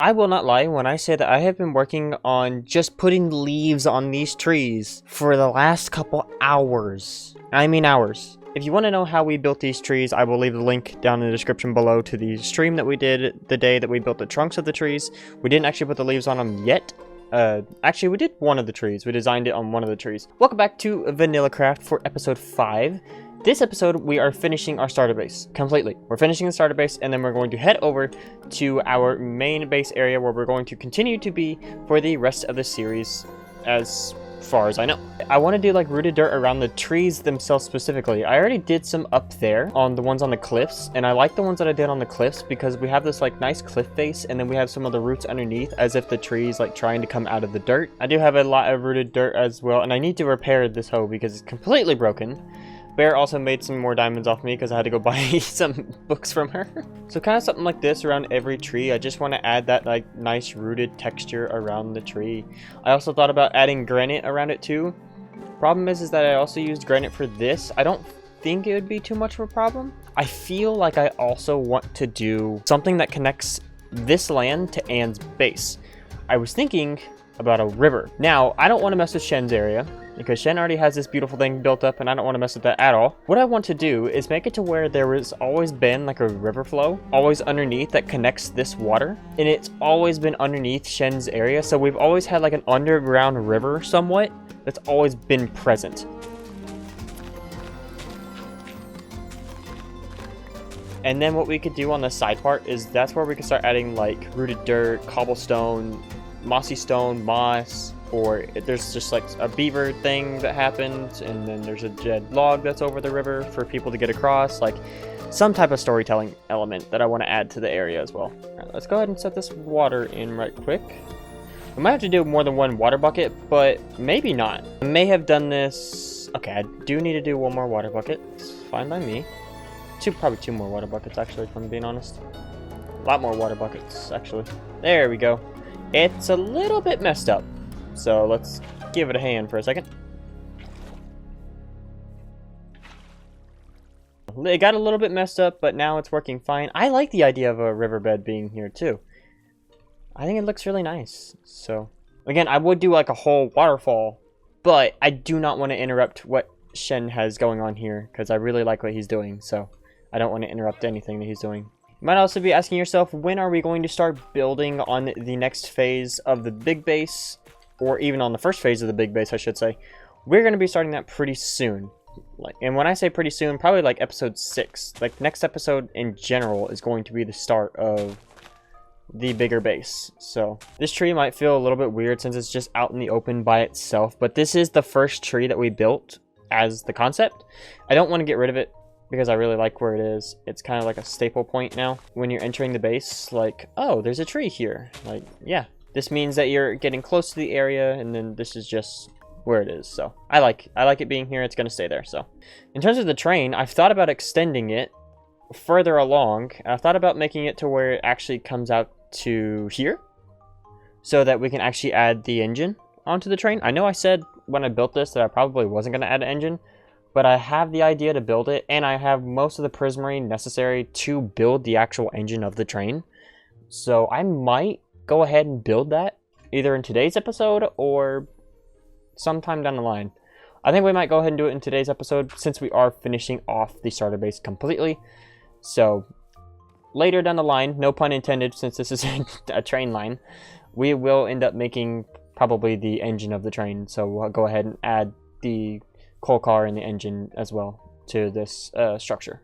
I will not lie when I say that I have been working on just putting leaves on these trees for the last couple hours. I mean hours. If you want to know how we built these trees, I will leave the link down in the description below to the stream that we did the day that we built the trunks of the trees. We didn't actually put the leaves on them yet. Actually, we did one of the trees. We designed it on one of the trees. Welcome back to VanillaCraft for episode 5. This episode, we are finishing our starter base completely. We're finishing the starter base, and then we're going to head over to our main base area where we're going to continue to be for the rest of the series as far as I know. I want to do like rooted dirt around the trees themselves specifically. I already did some up there on the ones on the cliffs, and I like the ones that I did on the cliffs because we have this like nice cliff face, and then we have some of the roots underneath as if the tree's like trying to come out of the dirt. I do have a lot of rooted dirt as well, and I need to repair this hoe because it's completely broken. Bear also made some more diamonds off me because I had to go buy some books from her. So kind of something like this around every tree. I just want to add that like nice rooted texture around the tree. I also thought about adding granite around it too. Problem is that I also used granite for this. I don't think it would be too much of a problem. I feel like I also want to do something that connects this land to Anne's base. I was thinking about a river. Now, I don't want to mess with Shen's area, because Shen already has this beautiful thing built up and I don't want to mess with that at all. What I want to do is make it to where there has always been like a river flow, always underneath that connects this water. And it's always been underneath Shen's area. So we've always had like an underground river somewhat that's always been present. And then what we could do on the side part is that's where we could start adding like rooted dirt, cobblestone, mossy stone, moss, or there's just like a beaver thing that happens, and then there's a dead log that's over the river for people to get across, like some type of storytelling element that I want to add to the area as well. All right, let's go ahead and set this water in right quick. We might have to do more than one water bucket, but maybe not. I may have done this. Okay, I do need to do one more water bucket. It's fine by me. Probably two more water buckets actually, if I'm being honest. A lot more water buckets actually. There we go. It's a little bit messed up, so let's give it a hand for a second. It got a little bit messed up, but now it's working fine. I like the idea of a riverbed being here too. I think it looks really nice. So again, I would do like a whole waterfall, but I do not want to interrupt what Shen has going on here because I really like what he's doing, so I don't want to interrupt anything that he's doing. You might also be asking yourself, when are we going to start building on the next phase of the big base, or even on the first phase of the big base, I should say. We're going to be starting that pretty soon. And when I say pretty soon, probably like episode 6. Like next episode in general is going to be the start of the bigger base. So this tree might feel a little bit weird since it's just out in the open by itself, but this is the first tree that we built as the concept. I don't want to get rid of it, because I really like where it is. It's kind of like a staple point now. When you're entering the base, like, oh, there's a tree here. Like, yeah. This means that you're getting close to the area, and then this is just where it is. So, I like it being here. It's going to stay there, so. In terms of the train, I've thought about extending it further along. I've thought about making it to where it actually comes out to here, so that we can actually add the engine onto the train. I know I said when I built this that I probably wasn't going to add an engine, but I have the idea to build it, and I have most of the prismarine necessary to build the actual engine of the train. So I might go ahead and build that, either in today's episode or sometime down the line. I think we might go ahead and do it in today's episode, since we are finishing off the starter base completely. So later down the line, no pun intended, since this is a train line, we will end up making probably the engine of the train. So we'll go ahead and add the coal car and the engine as well to this structure.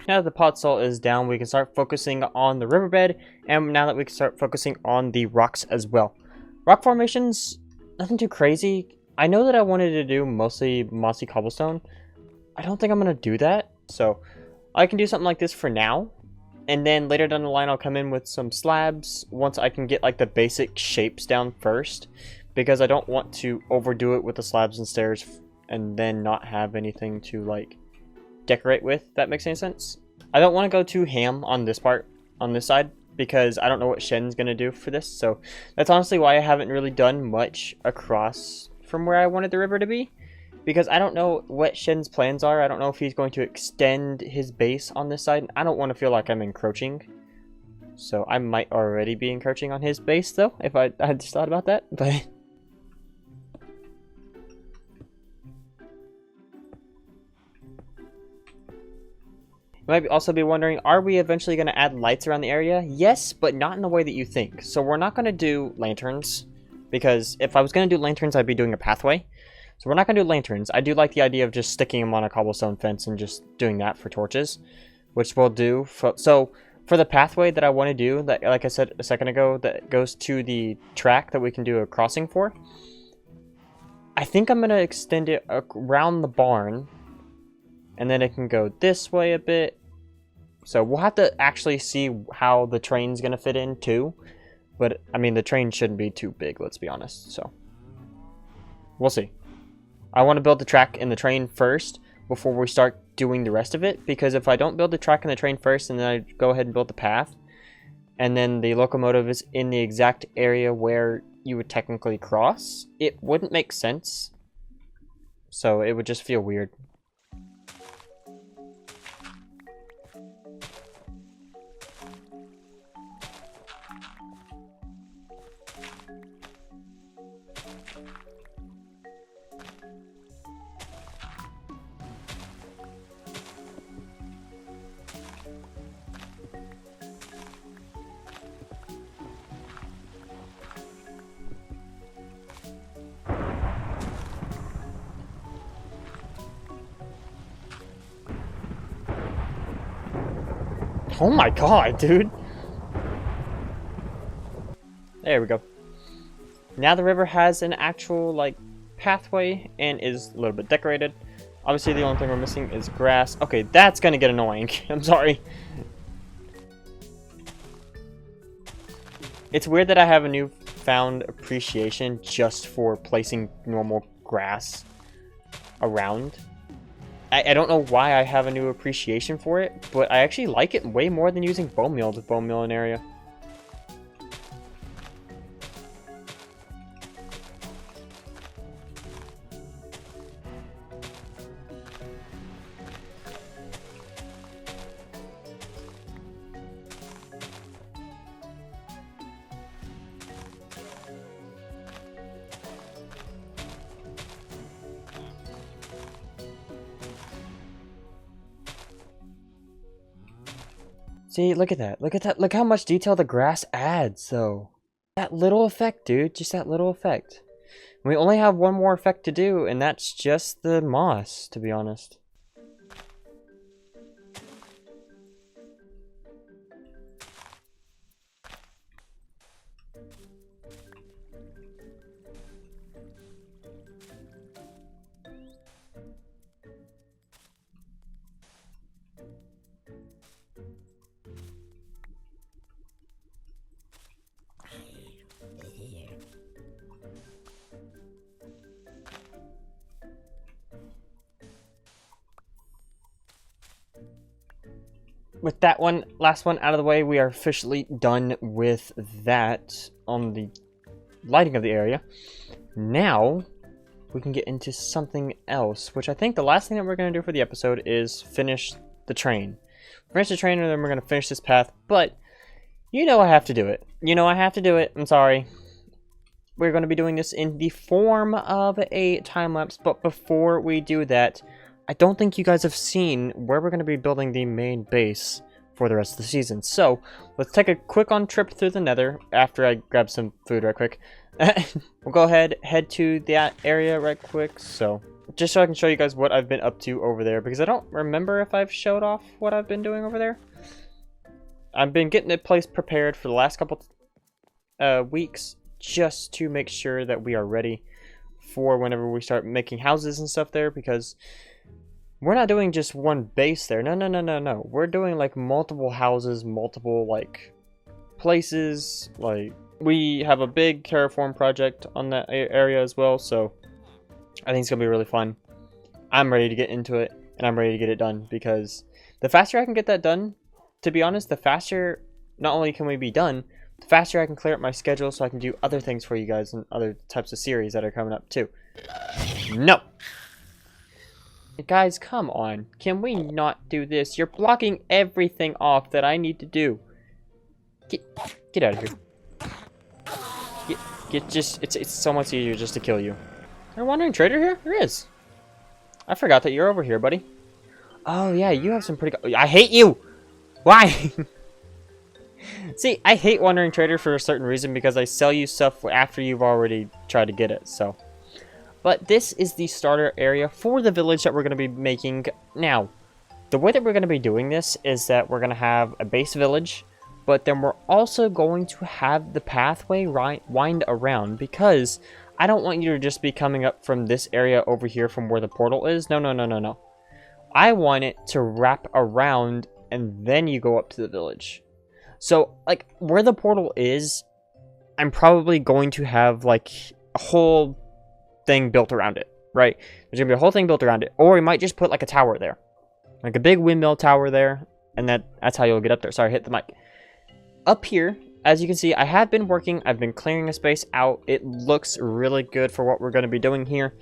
Now that the pot salt is down, we can start focusing on the riverbed, and now that we can start focusing on the rocks as well. Rock formations, nothing too crazy. I know that I wanted to do mostly mossy cobblestone. I don't think I'm going to do that. So I can do something like this for now. And then later down the line, I'll come in with some slabs once I can get like the basic shapes down first. Because I don't want to overdo it with the slabs and stairs and then not have anything to like decorate with. If that makes any sense. I don't want to go too ham on this part, on this side. because I don't know what Shen's going to do for this. So that's honestly why I haven't really done much across from where I wanted the river to be, because I don't know what Shen's plans are. I don't know if he's going to extend his base on this side. I don't want to feel like I'm encroaching. So I might already be encroaching on his base, though, if I just thought about that. But you might also be wondering, are we eventually going to add lights around the area? Yes, but not in the way that you think. So we're not going to do lanterns, because if I was going to do lanterns, I'd be doing a pathway. So we're not going to do lanterns. I do like the idea of just sticking them on a cobblestone fence and just doing that for torches, which we'll do. So for the pathway that I want to do, that, like I said a second ago, that goes to the track that we can do a crossing for, I think I'm going to extend it around the barn. And then it can go this way a bit. So we'll have to actually see how the train's going to fit in too. But, I mean, the train shouldn't be too big, let's be honest. So, we'll see. I want to build the track and the train first before we start doing the rest of it. Because if I don't build the track and the train first and then I go ahead and build the path, and then the locomotive is in the exact area where you would technically cross, it wouldn't make sense. So, it would just feel weird. Oh my god, dude. There we go. Now the river has an actual, like, pathway and is a little bit decorated. Obviously, the only thing we're missing is grass. Okay, that's gonna get annoying. I'm sorry. It's weird that I have a newfound appreciation just for placing normal grass around. I don't know why I have a new appreciation for it, but I actually like it way more than using bone meal to bone meal an area. See, look at that. Look at that. Look how much detail the grass adds, though. That little effect, dude. Just that little effect. We only have one more effect to do, and that's just the moss, to be honest. With that one, last one out of the way, we are officially done with that on the lighting of the area. Now, we can get into something else, which I think the last thing that we're going to do for the episode is finish the train. Finish the train, and then we're going to finish this path, but you know I have to do it. You know I have to do it. I'm sorry. We're going to be doing this in the form of a time-lapse, but before we do that, I don't think you guys have seen where we're going to be building the main base for the rest of the season. So, let's take a quick trip through the nether after I grab some food right quick. We'll go ahead, head to that area right quick. So, just so I can show you guys what I've been up to over there, because I don't remember if I've showed off what I've been doing over there. I've been getting the place prepared for the last couple weeks, just to make sure that we are ready for whenever we start making houses and stuff there, because we're not doing just one base there. No. We're doing like multiple houses, multiple like places. Like we have a big terraform project on that area as well, so I think it's gonna be really fun. I'm ready to get into it, and I'm ready to get it done, because the faster I can get that done, to be honest, the faster not only can we be done, the faster I can clear up my schedule so I can do other things for you guys and other types of series that are coming up too. No! Guys, come on. Can we not do this? You're blocking everything off that I need to do. Get out of here. It's so much easier just to kill you. Is there a wandering trader here? There is. I forgot that you're over here, buddy. Oh yeah, you have some pretty I hate you! Why? See, I hate wandering trader for a certain reason because I sell you stuff after you've already tried to get it, so. But this is the starter area for the village that we're going to be making now. The way that we're going to be doing this is that we're going to have a base village, but then we're also going to have the pathway wind around because I don't want you to just be coming up from this area over here from where the portal is. No, no, no, no, no. I want it to wrap around and then you go up to the village. So, like, where the portal is, I'm probably going to have, like, a whole thing built around it, right? There's going to be a whole thing built around it. Or we might just put, like, a tower there. Like, a big windmill tower there. And that's how you'll get up there. Sorry, I hit the mic. Up here, as you can see, I have been working. I've been clearing a space out. It looks really good for what we're going to be doing here.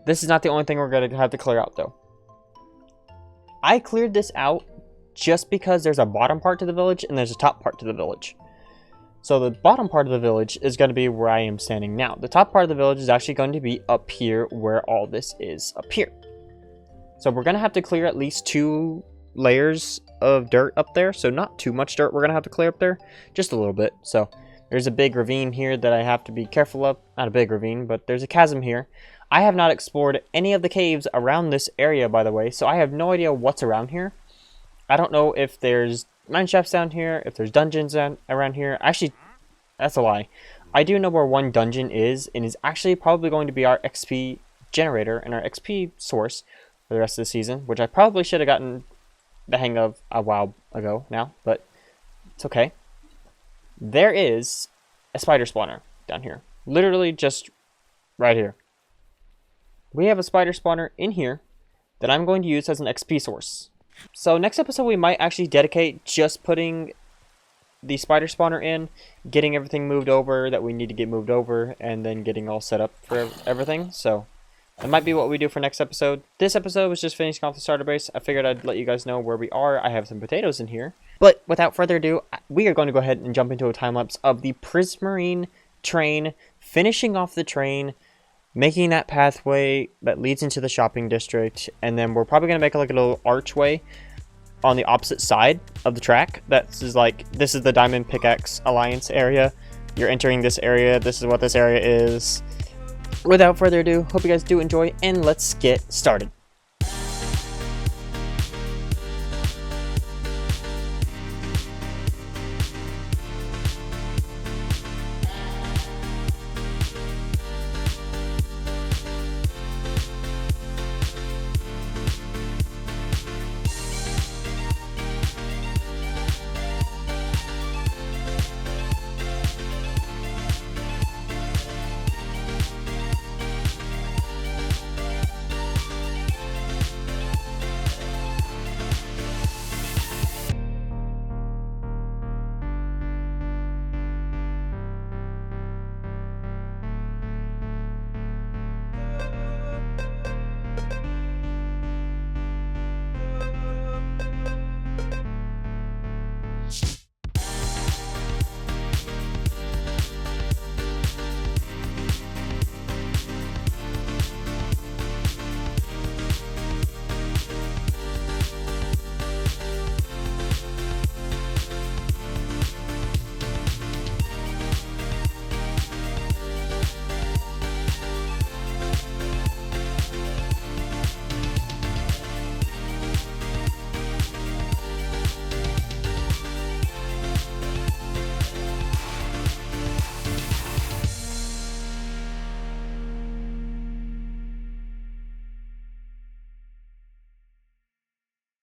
This is not the only thing we're going to have to clear out, though. I cleared this out just because there's a bottom part to the village and there's a top part to the village. So the bottom part of the village is going to be where I am standing now. The top part of the village is actually going to be up here where all this is up here. So we're going to have to clear at least 2 layers of dirt up there. So not too much dirt we're going to have to clear up there. Just a little bit. So there's a big ravine here that I have to be careful of. Not a big ravine, but there's a chasm here. I have not explored any of the caves around this area, by the way. So I have no idea what's around here. I don't know if there's mine shafts down here, if there's dungeons around here. Actually, that's a lie. I do know where one dungeon is, and is actually probably going to be our XP generator and our XP source for the rest of the season, which I probably should have gotten the hang of a while ago now, but it's okay. There is a spider spawner down here. Literally just right here. We have a spider spawner in here that I'm going to use as an XP source. So next episode we might actually dedicate just putting the spider spawner in, getting everything moved over that we need to get moved over, and then getting all set up for everything. So that might be what we do for next episode. This episode was just finishing off the starter base. I figured I'd let you guys know where we are. I have some potatoes in here. But without further ado, we are going to go ahead and jump into a time lapse of the Prismarine train, finishing off the train, making that pathway that leads into the shopping district, and then we're probably going to make like a little archway on the opposite side of the track. This is the Diamond Pickaxe Alliance area. You're entering this area. This is what this area is. Without further ado, hope you guys do enjoy, and let's get started.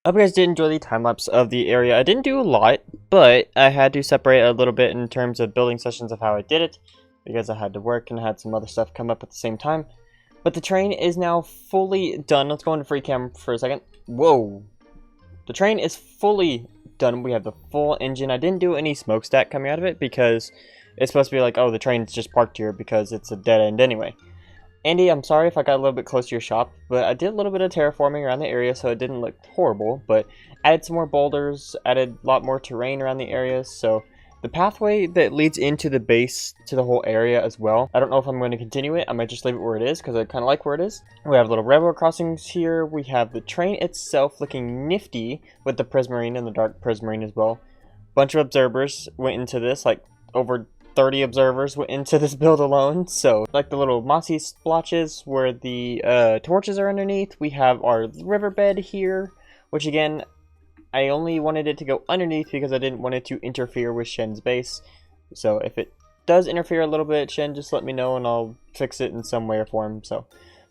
I hope you guys did enjoy the time-lapse of the area. I didn't do a lot, but I had to separate a little bit in terms of building sessions of how I did it, because I had to work and I had some other stuff come up at the same time. But the train is now fully done. Let's go into free cam for a second. Whoa. The train is fully done. We have the full engine. I didn't do any smokestack coming out of it because it's supposed to be like, oh, the train's just parked here because it's a dead end anyway. Andy, I'm sorry if I got a little bit close to your shop, but I did a little bit of terraforming around the area so it didn't look horrible, but added some more boulders, added a lot more terrain around the area, so the pathway that leads into the base to the whole area as well. I don't know if I'm going to continue it. I might just leave it where it is because I kind of like where it is. We have little railroad crossings here. We have the train itself looking nifty with the prismarine and the dark prismarine as well. Bunch of observers went into this, like over 30 observers went into this build alone. So like the little mossy splotches where the torches are underneath. We have our riverbed here, which again, I only wanted it to go underneath because I didn't want it to interfere with Shen's base. So if it does interfere a little bit, Shen, just let me know and I'll fix it in some way or form. So,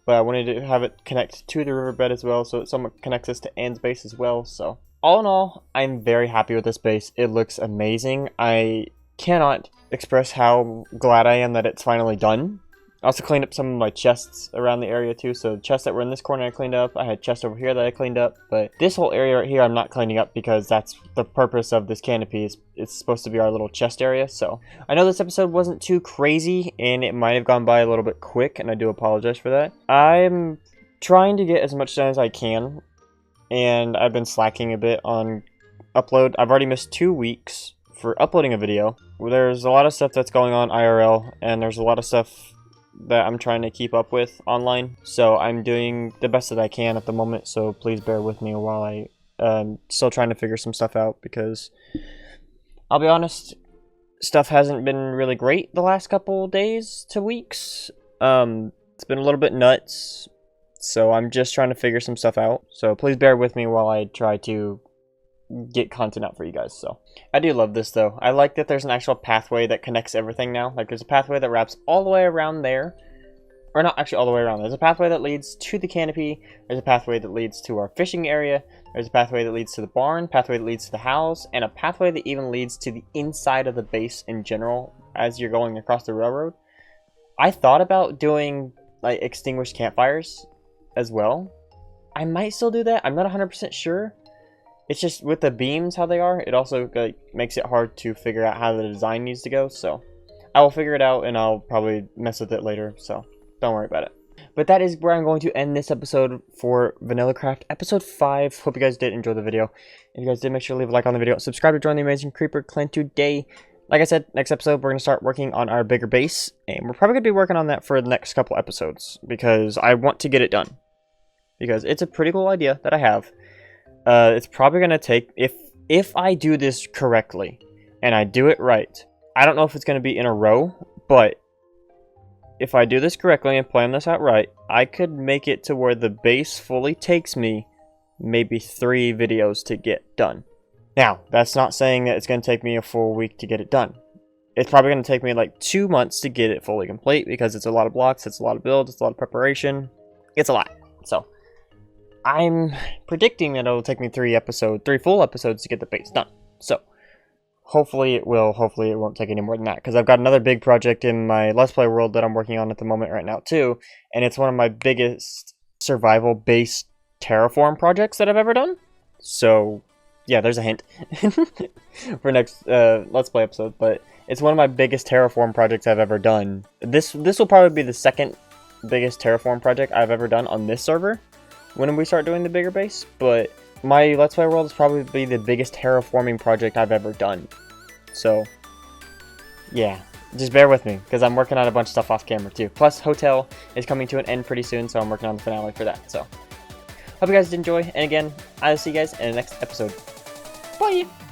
but I wanted to have it connect to the riverbed as well, so it somewhat connects us to Anne's base as well. So all in all, I'm very happy with this base. It looks amazing. I cannot express how glad I am that it's finally done. I also cleaned up some of my chests around the area too, so the chests that were in this corner I cleaned up. I had chests over here that I cleaned up, but this whole area right here I'm not cleaning up because that's the purpose of this canopy. It's supposed to be our little chest area. So I know this episode wasn't too crazy and it might have gone by a little bit quick, and I do apologize for that. I'm trying to get as much done as I can, and I've been slacking a bit on upload. I've already missed 2 weeks for uploading a video. There's a lot of stuff that's going on IRL, and there's a lot of stuff that I'm trying to keep up with online, so I'm doing the best that I can at the moment, so please bear with me while I still trying to figure some stuff out, because I'll be honest, stuff hasn't been really great the last couple days to weeks. It's been a little bit nuts, so I'm just trying to figure some stuff out, so please bear with me while I try to get content out for you guys. So I do love this though. I like that there's an actual pathway that connects everything now. Like there's a pathway that wraps all the way around there, or not actually all the way around. There's a pathway that leads to the canopy, there's a pathway that leads to our fishing area, there's a pathway that leads to the barn, pathway that leads to the house, and a pathway that even leads to the inside of the base in general as you're going across the railroad. I thought about doing like extinguished campfires as well. I might still do that. I'm not 100% sure. It's just with the beams how they are, it also like makes it hard to figure out how the design needs to go. So I will figure it out and I'll probably mess with it later. So don't worry about it. But that is where I'm going to end this episode for VanillaCraft episode 5. Hope you guys did enjoy the video. If you guys did, make sure to leave a like on the video. Subscribe to join the Amazing Creeper Clan today. Like I said, next episode we're going to start working on our bigger base. And we're probably going to be working on that for the next couple episodes, because I want to get it done. Because it's a pretty cool idea that I have. It's probably going to take, if I do this correctly, and I do it right, I don't know if it's going to be in a row, but if I do this correctly and plan this out right, I could make it to where the base fully takes me maybe 3 videos to get done. Now, that's not saying that it's going to take me a full week to get it done. It's probably going to take me like 2 months to get it fully complete, because it's a lot of blocks, it's a lot of builds, it's a lot of preparation, it's a lot. So I'm predicting that it'll take me 3 full episodes to get the base done. So hopefully it will. Hopefully it won't take any more than that, because I've got another big project in my Let's Play world that I'm working on at the moment right now too, and it's one of my biggest survival based terraform projects that I've ever done. So yeah, there's a hint for next Let's Play episode, but it's one of my biggest terraform projects I've ever done. This will probably be the second biggest terraform project I've ever done on this server when we start doing the bigger base, but my Let's Play world is probably the biggest terraforming project I've ever done. So yeah, just bear with me, because I'm working on a bunch of stuff off camera too. Plus Hotel is coming to an end pretty soon, so I'm working on the finale for that. So hope you guys did enjoy, and again, I'll see you guys in the next episode. Bye!